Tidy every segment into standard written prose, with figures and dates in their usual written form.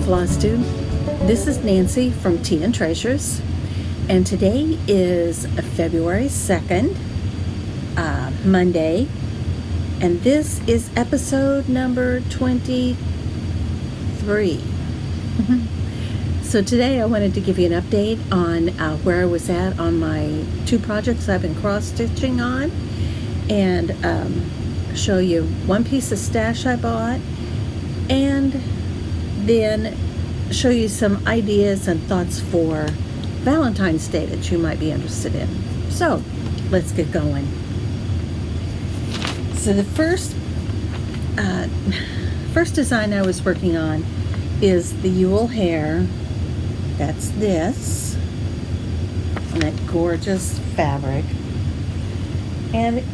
Flosstube. This is Nancy from Tea and Treasures, and today is February 2nd, Monday, and this is episode number 23. So today I wanted to give you an update on where I was at on my two projects I've been cross-stitching on, and show you one piece of stash I bought, and then show you some ideas and thoughts for Valentine's Day that you might be interested in. So let's get going. So the first design I was working on is the Yule Hare. That's this, and that gorgeous fabric. And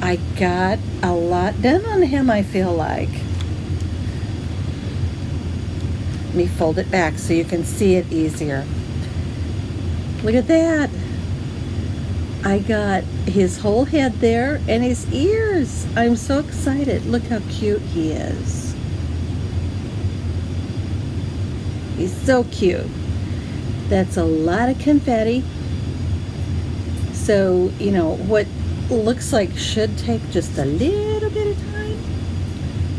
I got a lot done on him, I feel like. Let me fold it back so you can see it easier. Look at that. I got his whole head there and his ears. I'm so excited. Look how cute he is. He's so cute. That's a lot of confetti. So, you know, what looks like should take just a little bit of time,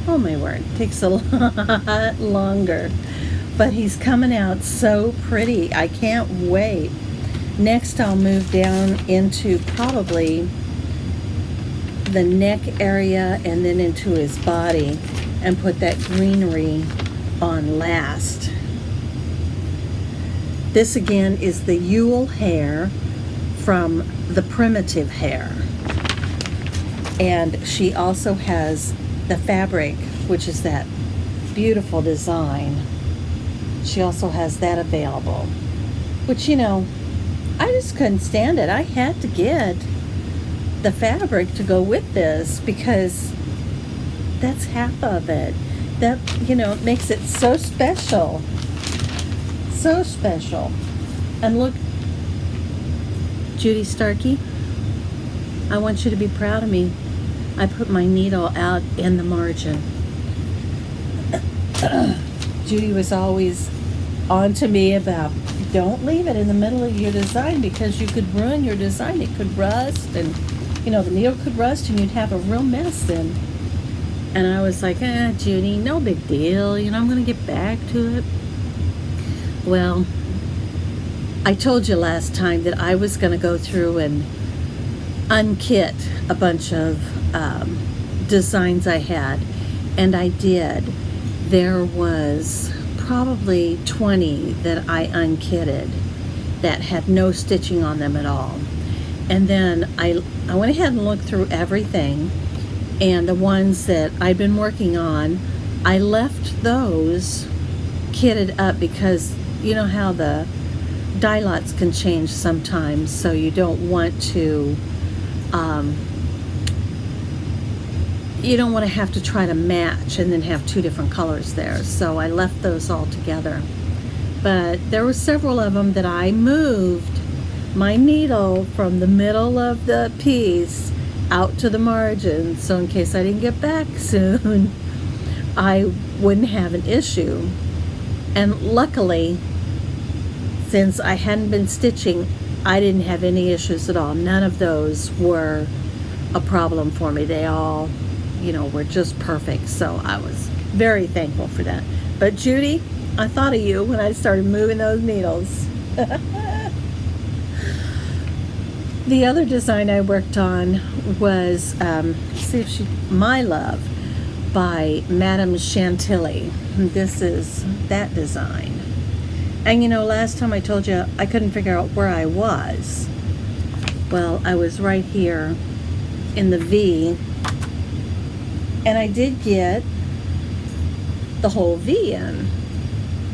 oh my word, takes a lot longer. But he's coming out so pretty. I can't wait. Next, I'll move down into probably the neck area and then into his body and put that greenery on last. This again is the Yule Hare from the Primitive Hare. And she also has the fabric, which is that beautiful design. She also has that available, which, you know, I just couldn't stand it. I had to get the fabric to go with this because that's half of it. That, you know, makes it so special. So special. And look, Judy Starkey, I want you to be proud of me. I put my needle out in the margin. Judy was always on to me about don't leave it in the middle of your design because you could ruin your design. It could rust, and you know, the needle could rust and you'd have a real mess then. And I was like, Judy, no big deal. You know, I'm going to get back to it. Well, I told you last time that I was going to go through and unkit a bunch of designs I had, and I did. There was probably 20 that I unkitted that had no stitching on them at all. And then I went ahead and looked through everything, and the ones that I'd been working on, I left those kitted up because you know how the dye lots can change sometimes, so you don't want to have to try to match and then have two different colors there. So I left those all together. But there were several of them that I moved my needle from the middle of the piece out to the margin, so in case I didn't get back soon, I wouldn't have an issue. And luckily, since I hadn't been stitching, I didn't have any issues at all. None of those were a problem for me. They all, you know, were just perfect. So I was very thankful for that. But Judy, I thought of you when I started moving those needles. The other design I worked on was, My Love by Madame Chantilly. This is that design. And you know, last time I told you I couldn't figure out where I was. Well, I was right here in the V, and I did get the whole V in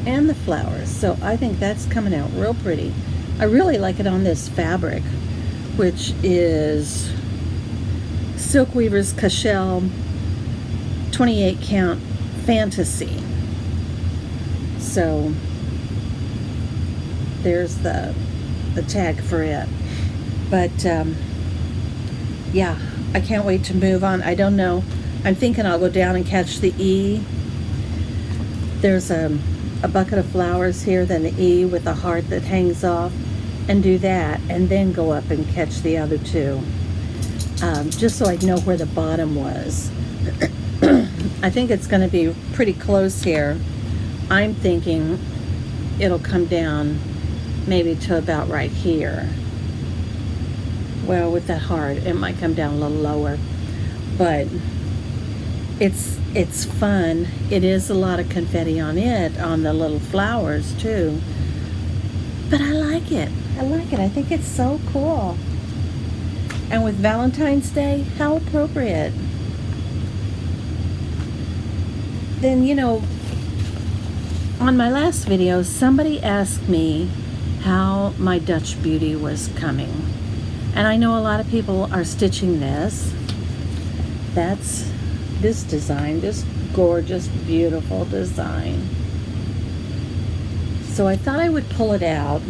and the flowers, so I think that's coming out real pretty. I really like it on this fabric, which is Silk Weaver's Cashel 28 count Fantasy. So there's the tag for it. But yeah, I can't wait to move on. I don't know. I'm thinking I'll go down and catch the E there's a bucket of flowers here, then the E with a heart that hangs off, and do that, and then go up and catch the other two, just so I know where the bottom was. I think it's going to be pretty close here. I'm thinking it'll come down maybe to about right here. Well, with that heart, it might come down a little lower, but it's fun. It is a lot of confetti on it, on the little flowers too, but I like it. I like it. I think it's so cool. And with Valentine's Day, how appropriate. Then, you know, on my last video, somebody asked me how my Dutch Beauty was coming. And I know a lot of people are stitching this. That's this design, this gorgeous, beautiful design. So I thought I would pull it out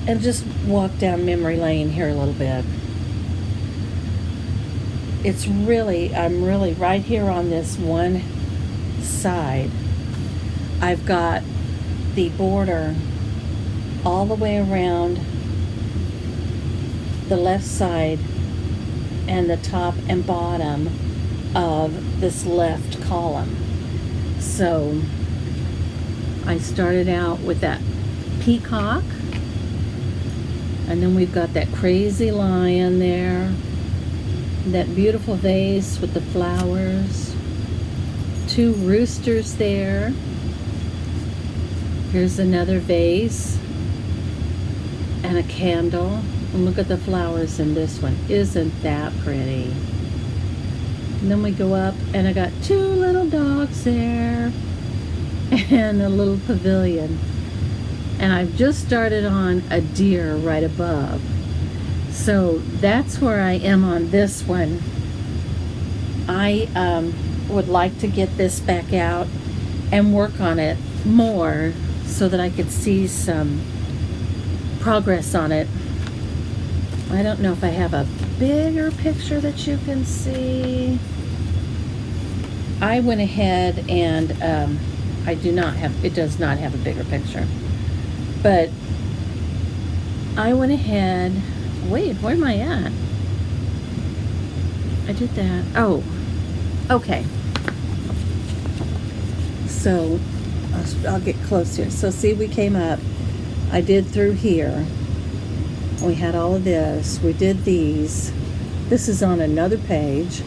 and just walk down memory lane here a little bit. It's really, I'm really right here on this one side. I've got the border all the way around the left side and the top and bottom of this left column. So I started out with that peacock, and then we've got that crazy lion there, that beautiful vase with the flowers, two roosters there. Here's another vase and a candle. And look at the flowers in this one. Isn't that pretty? And then we go up, and I got two little dogs there and a little pavilion. And I've just started on a deer right above. So that's where I am on this one. I would like to get this back out and work on it more so that I could see some progress on it. I don't know if I have a bigger picture that you can see. I went ahead and it does not have a bigger picture. But I went ahead, wait, where am I at? I did that. Oh, okay. So I'll get close here. So see, we came up. I did through here. We had all of this. We did these. This is on another page.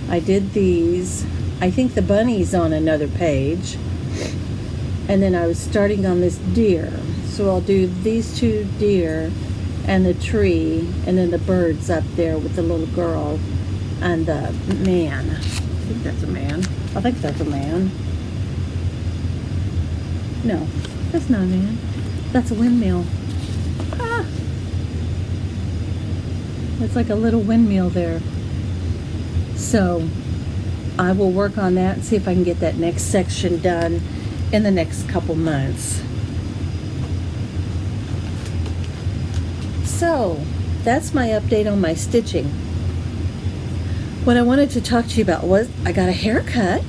I did these. I think the bunny's on another page. And then I was starting on this deer. So I'll do these two deer and the tree, and then the birds up there with the little girl and the man. I think that's a man. I think that's a man. No, that's not a man. That's a windmill. Ah! It's like a little windmill there. So I will work on that and see if I can get that next section done in the next couple months. So that's my update on my stitching. What I wanted to talk to you about was I got a haircut.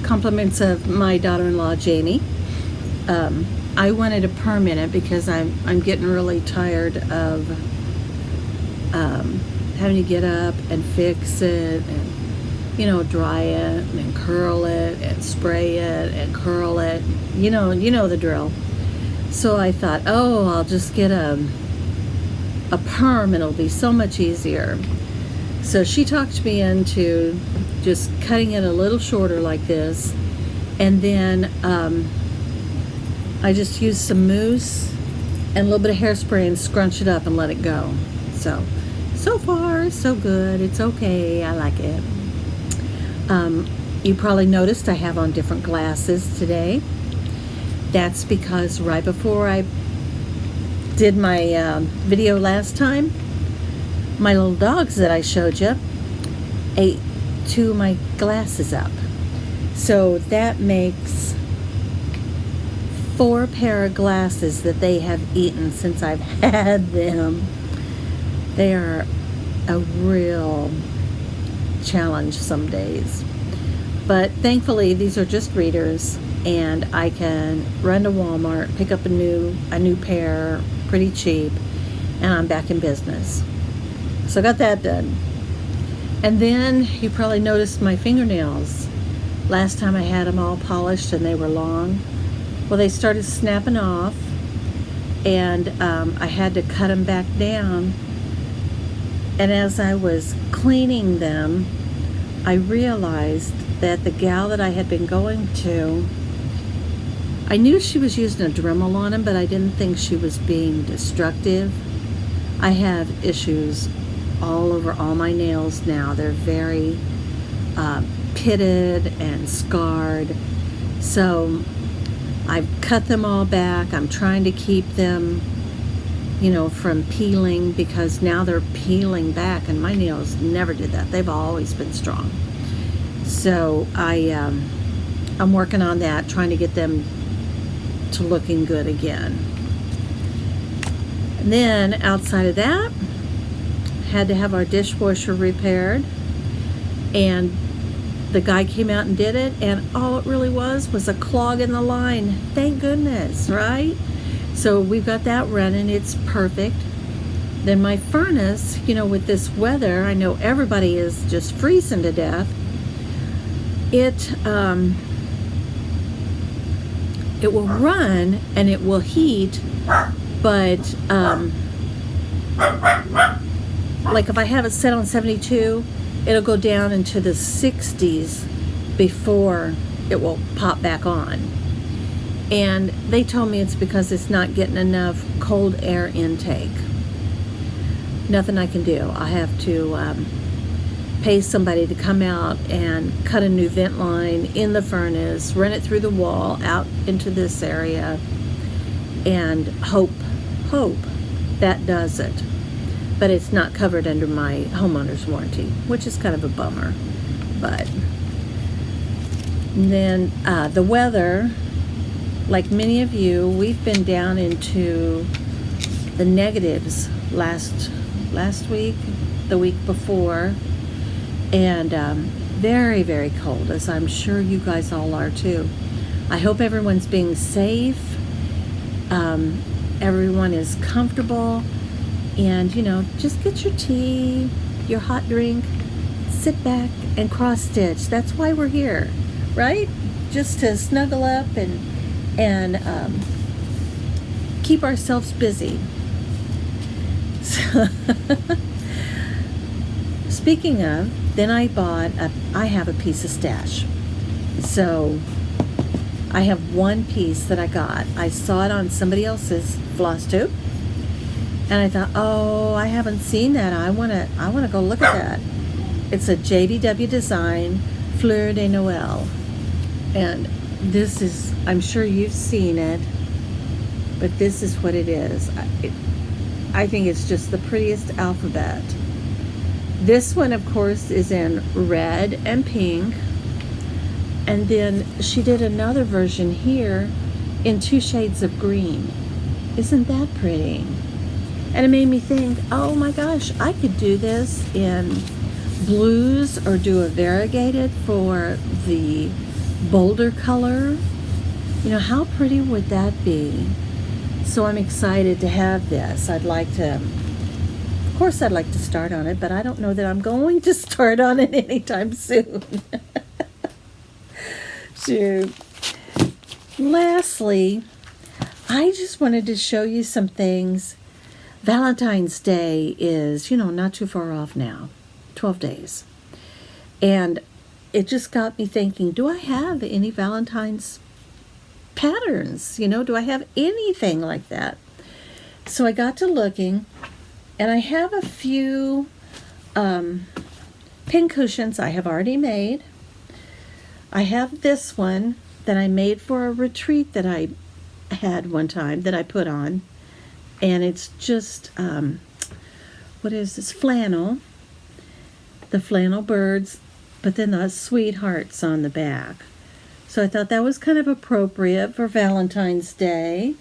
Compliments of my daughter-in-law Jamie. I wanted a perm because I'm getting really tired of having to get up and fix it and, you know, dry it and then curl it and spray it and curl it. You know the drill. So I thought, oh, I'll just get a perm. It'll be so much easier. So she talked me into just cutting it a little shorter like this, and then I just used some mousse and a little bit of hairspray and scrunch it up and let it go. So far, so good. It's okay. I like it. You probably noticed I have on different glasses today. That's because right before I did my video last time, my little dogs that I showed you ate two of my glasses up. So that makes 4 pair of glasses that they have eaten since I've had them. They are a real challenge some days. But thankfully, these are just readers, and I can run to Walmart, pick up a new pair, pretty cheap, and I'm back in business. So I got that done. And then you probably noticed my fingernails. Last time I had them all polished and they were long. Well, they started snapping off, and I had to cut them back down. And as I was cleaning them, I realized that the gal that I had been going to, I knew she was using a Dremel on them, but I didn't think she was being destructive. I have issues all over all my nails now. They're very pitted and scarred. So I've cut them all back. I'm trying to keep them, from peeling, because now they're peeling back, and my nails never did that. They've always been strong. So I'm working on that, trying to get them to looking good again. And then outside of that, had to have our dishwasher repaired, and the guy came out and did it, and all it really was a clog in the line. Thank goodness, right? So we've got that running. It's perfect. Then my furnace, with this weather, I know everybody is just freezing to death. It will run and it will heat, but like if I have it set on 72, it'll go down into the 60s before it will pop back on. And they told me it's because it's not getting enough cold air intake. Nothing I can do. I have to pay somebody to come out and cut a new vent line in the furnace, run it through the wall out into this area, and hope that does it. But it's not covered under my homeowner's warranty, which is kind of a bummer. But then the weather, like many of you, we've been down into the negatives last week, the week before, and very, very cold, as I'm sure you guys all are too. I hope everyone's being safe, everyone is comfortable, and just get your tea, your hot drink, sit back and cross stitch. That's why we're here, right? Just to snuggle up and keep ourselves busy. So speaking of, then I have a piece of stash. So I have one piece that I got. I saw it on somebody else's Flosstube, and I thought, oh, I haven't seen that. I wanna go look at that. It's a JBW design, Fleur de Noël, and this is, I'm sure you've seen it, but this is what it is. I think it's just the prettiest alphabet. This one, of course, is in red and pink, and then she did another version here in 2 shades of green. Isn't that pretty? And it made me think, oh my gosh, I could do this in blues or do a variegated for the bolder color. How pretty would that be? So I'm excited to have this. Of course I'd like to start on it, but I don't know that I'm going to start on it anytime soon. So, lastly, I just wanted to show you some things. Valentine's Day is, not too far off now, 12 days. And it just got me thinking, do I have any Valentine's patterns? Do I have anything like that? So I got to looking, and I have a few pin cushions I have already made. I have this one that I made for a retreat that I had one time that I put on, and it's just what is this, flannel, the flannel birds, but then the sweethearts on the back. So I thought that was kind of appropriate for Valentine's Day.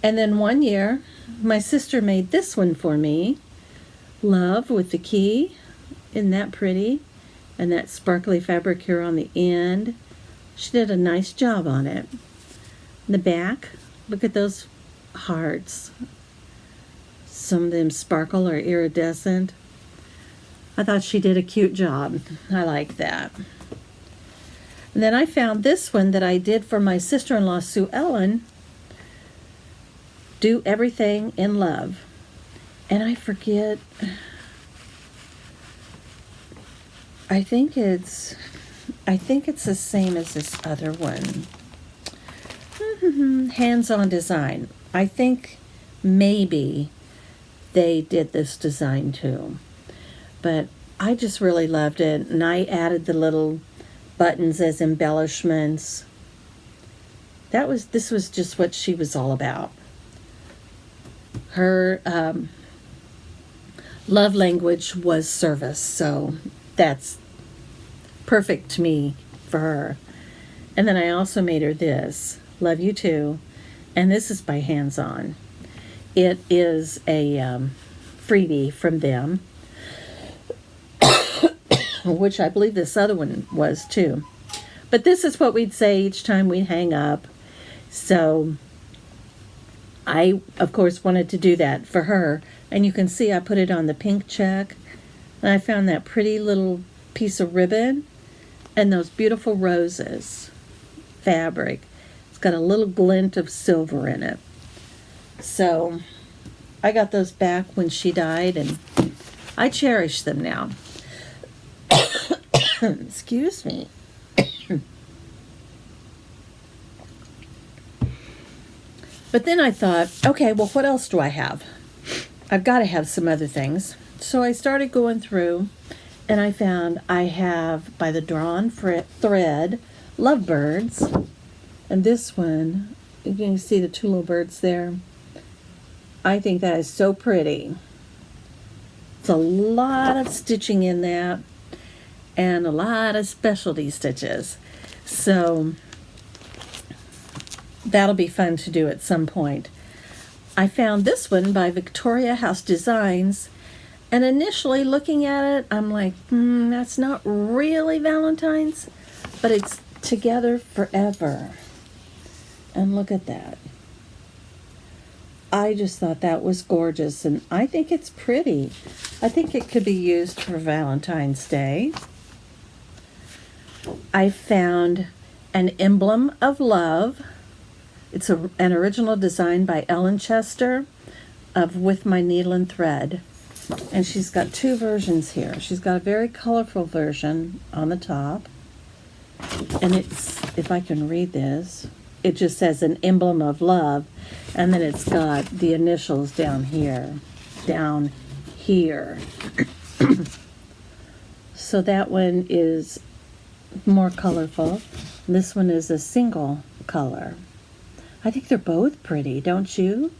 And then one year, my sister made this one for me, Love with the Key, Isn't that pretty? And that sparkly fabric here on the end. She did a nice job on it. In the back, look at those hearts. Some of them sparkle or iridescent. I thought she did a cute job. I like that. And then I found this one that I did for my sister-in-law, Sue Ellen. Do Everything in Love. And I forget, I think it's the same as this other one. Hands-on design. I think maybe they did this design too. But I just really loved it, and I added the little buttons as embellishments. This was just what she was all about. Her love language was service, so that's perfect to me for her. And then I also made her this, Love You Too, and this is by Hands On. It is a freebie from them, which I believe this other one was too. But this is what we'd say each time we'd hang up. So I, of course, wanted to do that for her. And you can see I put it on the pink check. And I found that pretty little piece of ribbon and those beautiful roses fabric. It's got a little glint of silver in it. So I got those back when she died, and I cherish them now. Excuse me. But then I thought, okay, well, what else do I have? I've got to have some other things. So I started going through, and I found I have, by the Drawn Thread, Lovebirds. And this one, you can see the two little birds there. I think that is so pretty. It's a lot of stitching in that, and a lot of specialty stitches. So that'll be fun to do at some point. I found this one by Victoria House Designs, and initially looking at it, I'm like, that's not really Valentine's, but it's Together Forever. And look at that. I just thought that was gorgeous, and I think it's pretty. I think it could be used for Valentine's Day. I found an Emblem of Love. It's an original design by Ellen Chester of With My Needle and Thread. And she's got two versions here. She's got a very colorful version on the top. And it's, if I can read this, it just says an emblem of love. And then it's got the initials down here. Down here. So that one is more colorful. This one is a single color. I think they're both pretty, don't you?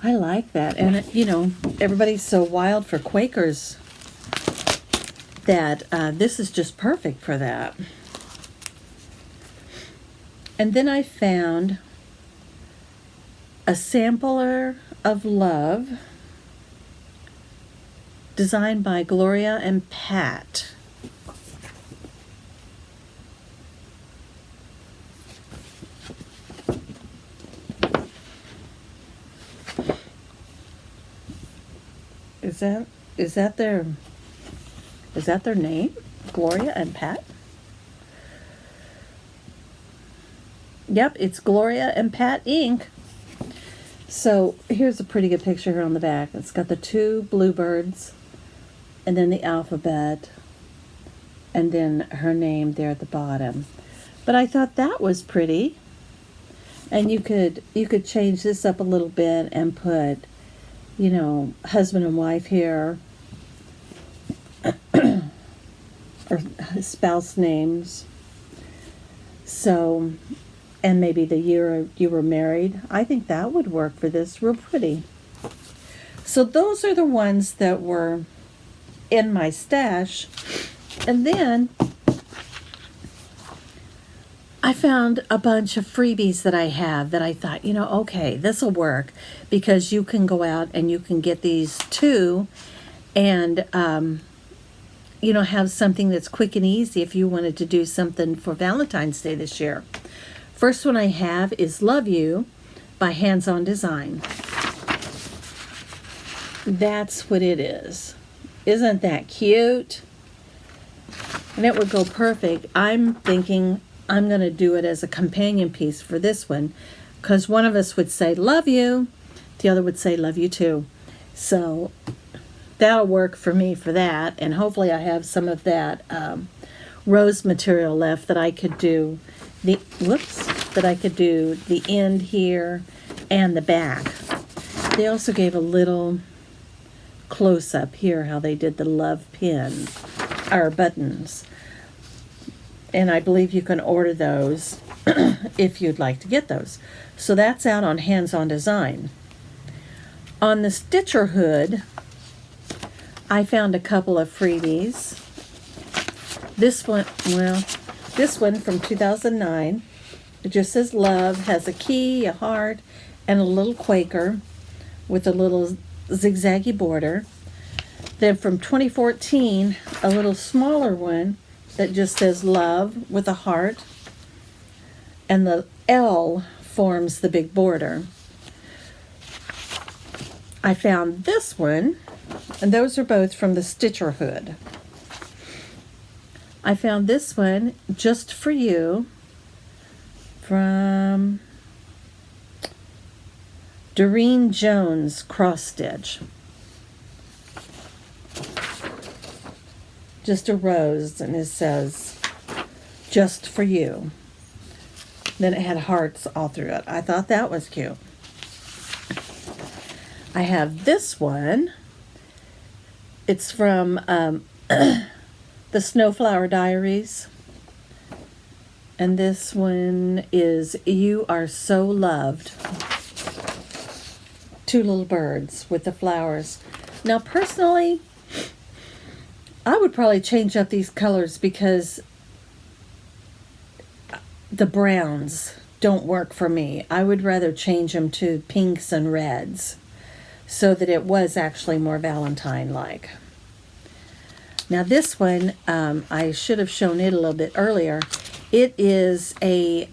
I like that. And, you know, everybody's so wild for Quakers that this is just perfect for that. And then I found a Sampler of Love designed by Gloria and Pat. Is that their name? Gloria and Pat? Yep, it's Gloria and Pat Inc. So here's a pretty good picture here on the back. It's got the two bluebirds and then the alphabet and then her name there at the bottom. But I thought that was pretty. And you could change this up a little bit and put, you know, husband and wife here, or spouse names. So, and maybe the year you were married. I think that would work for this. Real pretty. So those are the ones that were in my stash. And then I found a bunch of freebies that I have that I thought, you know, okay, this will work, because you can go out and you can get these too, and have something that's quick and easy if you wanted to do something for Valentine's Day this year. First one I have is Love You by Hands On Design. That's what it is. Isn't that cute? And it would go perfect. I'm thinking I'm going to do it as a companion piece for this one, because one of us would say, love you. The other would say, love you too. So that'll work for me for that. And hopefully I have some of that rose material left that I could do the end here and the back. They also gave a little close up here how they did the love pin or buttons. And I believe you can order those if you'd like to get those. So that's out on Hands On Design. On the Stitcherhood, I found a couple of freebies. This one from 2009, it just says love, has a key, a heart, and a little Quaker with a little zigzaggy border. Then from 2014, a little smaller one that just says love with a heart, and the L forms the big border. I found this one, and those are both from the Stitcherhood. I found this one, Just For You, from Durene Jones Cross Stitch. Just a rose, and it says, Just For You. Then it had hearts all through it. I thought that was cute. I have this one. It's from the Snowflower Diaries. And this one is You Are So Loved. Two little birds with the flowers. Now, personally, I would probably change up these colors because the browns don't work for me. I would rather change them to pinks and reds so that it was actually more Valentine-like. Now this one, I should have shown it a little bit earlier. It is a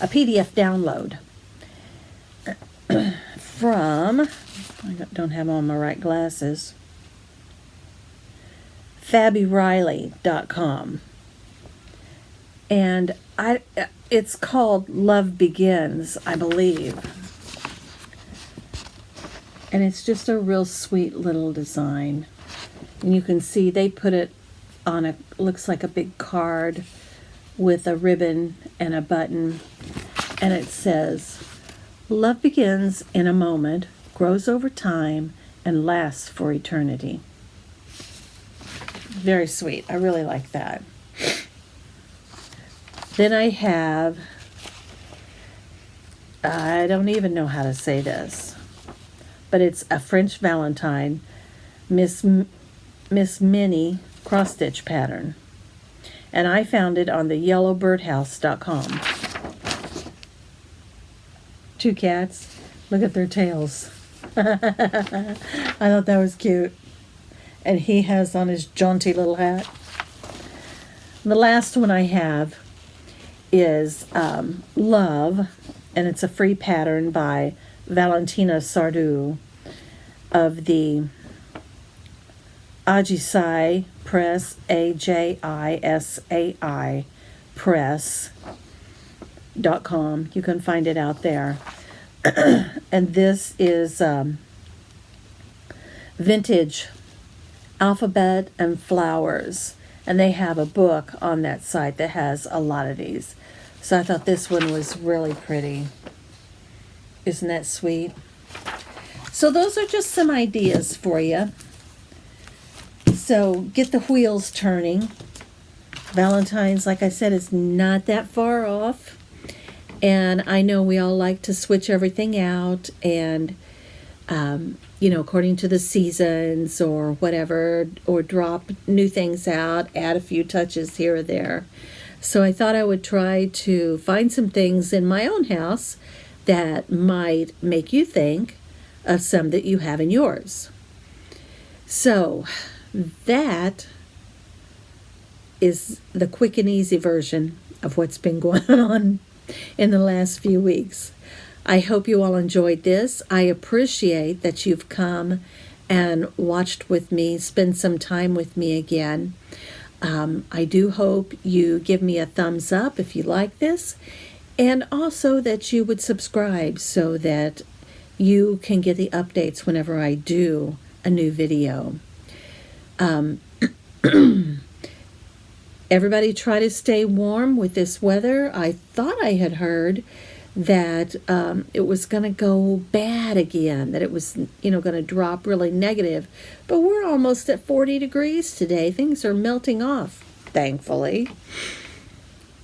PDF download from, I don't have on my right glasses, FabyReilly.com. And it's called Love Begins, I believe. And it's just a real sweet little design. And you can see they put it on looks like a big card with a ribbon and a button. And it says, love begins in a moment, grows over time, and lasts for eternity. Very sweet. I really like that. Then I have, I don't even know how to say this, but it's a French Valentine, Miss Minnie cross stitch pattern. And I found it on the yellowbirdhouse.com. Two cats. Look at their tails. I thought that was cute. And he has on his jaunty little hat. And the last one I have is Love, and it's a free pattern by Valentina Sardou of the Ajisai Press, AJISAI Press.com. You can find it out there. And this is vintage alphabet and flowers. And they have a book on that site that has a lot of these. So I thought this one was really pretty. Isn't that sweet? So those are just some ideas for you. So get the wheels turning. Valentine's, like I said, is not that far off. And I know we all like to switch everything out and, according to the seasons or whatever, or drop new things out, add a few touches here or there. So I thought I would try to find some things in my own house that might make you think of some that you have in yours. So that is the quick and easy version of what's been going on in the last few weeks. I hope you all enjoyed this. I appreciate that you've come and watched with me, spend some time with me again. I do hope you give me a thumbs up if you like this, and also that you would subscribe so that you can get the updates whenever I do a new video. Everybody try to stay warm with this weather. I thought I had heard that it was going to go bad again, that it was, going to drop really negative. But we're almost at 40 degrees today. Things are melting off, thankfully.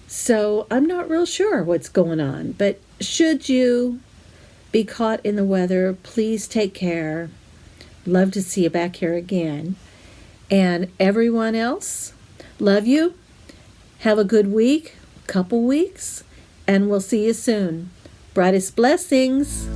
So I'm not real sure what's going on. But should you be caught in the weather, please take care. Love to see you back here again. And everyone else, love you. Have a good week, couple weeks, and we'll see you soon. Brightest blessings.